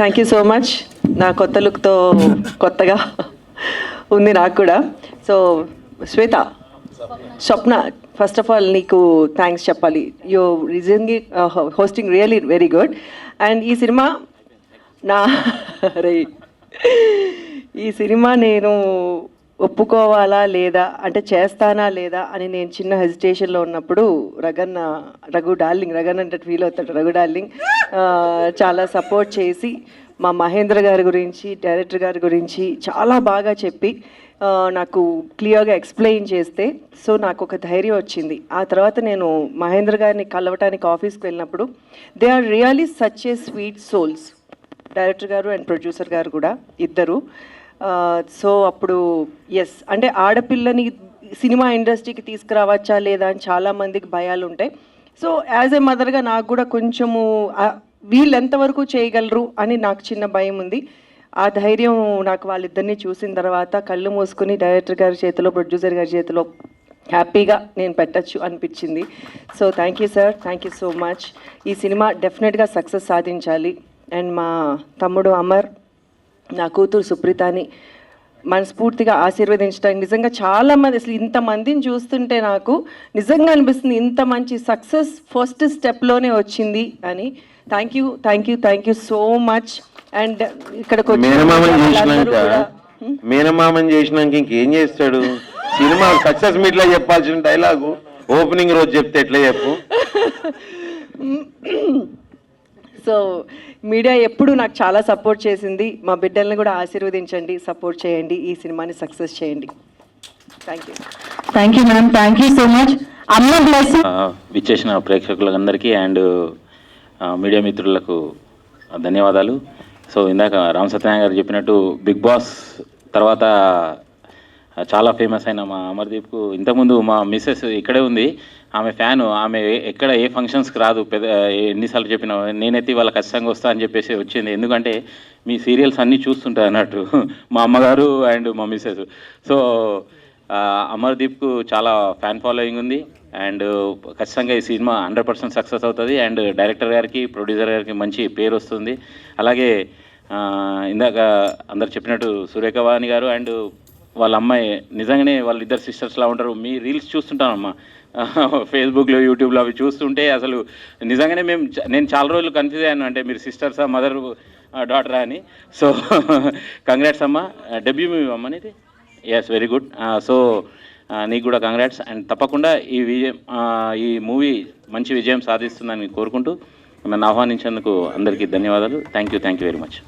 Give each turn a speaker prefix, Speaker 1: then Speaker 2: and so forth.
Speaker 1: Thank you so much. నా కొత్త లుక్తో కొత్తగా ఉంది నాకు కూడా. So Shweta, Swapna, first of all నీకు థ్యాంక్స్ చెప్పాలి. You recently hosting really very good. And ఈ సినిమా నా రే ఈ సినిమా నేను ఒప్పుకోవాలా లేదా, అంటే చేస్తానా లేదా అని నేను చిన్న హెజిటేషన్లో ఉన్నప్పుడు రఘు డార్లింగ్ అంటే ఫీల్ అవుతాడు, రఘు డార్లింగ్ చాలా సపోర్ట్ చేసి మా మహేంద్ర గారి గురించి, డైరెక్టర్ గారి గురించి చాలా బాగా చెప్పి నాకు క్లియర్గా ఎక్స్ప్లెయిన్ చేస్తే సో నాకు ఒక ధైర్యం వచ్చింది. ఆ తర్వాత నేను మహేంద్ర గారిని కలవటానికి ఆఫీస్కి వెళ్ళినప్పుడు they are really such a sweet souls, director గారు అండ్ ప్రొడ్యూసర్ గారు కూడా ఇద్దరు. సో అప్పుడు ఎస్, అంటే ఆడపిల్లని సినిమా ఇండస్ట్రీకి తీసుకురావచ్చా లేదా అని చాలామందికి భయాలు ఉంటాయి. సో యాజ్ ఏ మదర్గా నాకు కూడా కొంచెము వీళ్ళు ఎంతవరకు చేయగలరు అని నాకు చిన్న భయం ఉంది. ఆ ధైర్యం నాకు వాళ్ళిద్దరిని చూసిన తర్వాత కళ్ళు మూసుకుని డైరెక్టర్ గారి చేతిలో, ప్రొడ్యూసర్ గారి చేతిలో హ్యాపీగా నేను పెట్టచ్చు అనిపించింది. So thank you sir, thank you so much. ఈ సినిమా డెఫినెట్గా సక్సెస్ సాధించాలి. అండ్ మా తమ్ముడు అమర్, నా కూతురు సుప్రీతని మనస్ఫూర్తిగా ఆశీర్వదించడానికి నిజంగా చాలామంది, అసలు ఇంతమందిని చూస్తుంటే నాకు నిజంగా అనిపిస్తుంది ఇంత మంచి సక్సెస్ ఫస్ట్ స్టెప్లోనే వచ్చింది అని. Thank you so much. And ఇక్కడికి
Speaker 2: మేనమామని చేసినాక ఇంకేం చేస్తాడు? సినిమా సక్సెస్ మీట్లో చెప్పాల్సిన డైలాగు ఓపెనింగ్ రోజు చెప్తే ఎట్లా చెప్పు.
Speaker 1: సో మీడియా ఎప్పుడు నాకు చాలా సపోర్ట్ చేసింది. మా బిడ్డల్ని కూడా ఆశీర్వదించండి, సపోర్ట్ చేయండి, ఈ సినిమాని సక్సెస్ చేయండి.
Speaker 3: Thank you ma'am, thank you so much. అమ్మ బ్లెస్సింగ్.
Speaker 4: విచ్చేసిన ప్రేక్షకులందరికీ అండ్ మీడియా మిత్రులకు ధన్యవాదాలు. సో ఇందాక రామ్ సత్యనారాయణ గారు చెప్పినట్టు బిగ్ బాస్ తర్వాత చాలా ఫేమస్ అయిన మా అమర్దీప్కు ఇంతకుముందు మా మిస్సెస్ ఇక్కడే ఉంది, ఆమె ఫ్యాను. ఆమె ఎక్కడ ఏ ఫంక్షన్స్కి రాదు, ఎన్నిసార్లు చెప్పినా నేనైతే వాళ్ళ ఖచ్చితంగా వస్తా అని చెప్పేసి వచ్చింది. ఎందుకంటే మీ సీరియల్స్ అన్నీ చూస్తుంటారు అన్నట్టు మా అమ్మగారు అండ్ మా మిస్సెస్. సో అమర్దీప్కు చాలా ఫ్యాన్ ఫాలోయింగ్ ఉంది అండ్ ఖచ్చితంగా ఈ సినిమా 100% సక్సెస్ అవుతుంది. అండ్ డైరెక్టర్ గారికి, ప్రొడ్యూసర్ గారికి మంచి పేరు వస్తుంది. అలాగే ఇందాక అందరు చెప్పినట్టు సురేఖవాణి గారు అండ్ వాళ్ళ అమ్మాయి నిజంగానే వాళ్ళిద్దరు సిస్టర్స్లా ఉంటారు. మీ రీల్స్ చూస్తుంటానమ్మా ఫేస్బుక్లో, యూట్యూబ్లో అవి చూస్తుంటే అసలు నిజంగానే నేను చాలా రోజులు కన్ఫ్యూజ్ అయ్యాను, అంటే మీరు సిస్టర్సా, మదర్ డాటరా అని. సో కంగ్రాట్స్ అమ్మ, డెబ్యూ మూవీ అమ్మ ఇది. Yes, very good. సో నీకు కూడా కంగ్రాట్స్. అండ్ తప్పకుండా ఈ మూవీ మంచి విజయం సాధిస్తుందని కోరుకుంటూ నన్ను ఆహ్వానించేందుకు అందరికీ ధన్యవాదాలు. Thank you very much.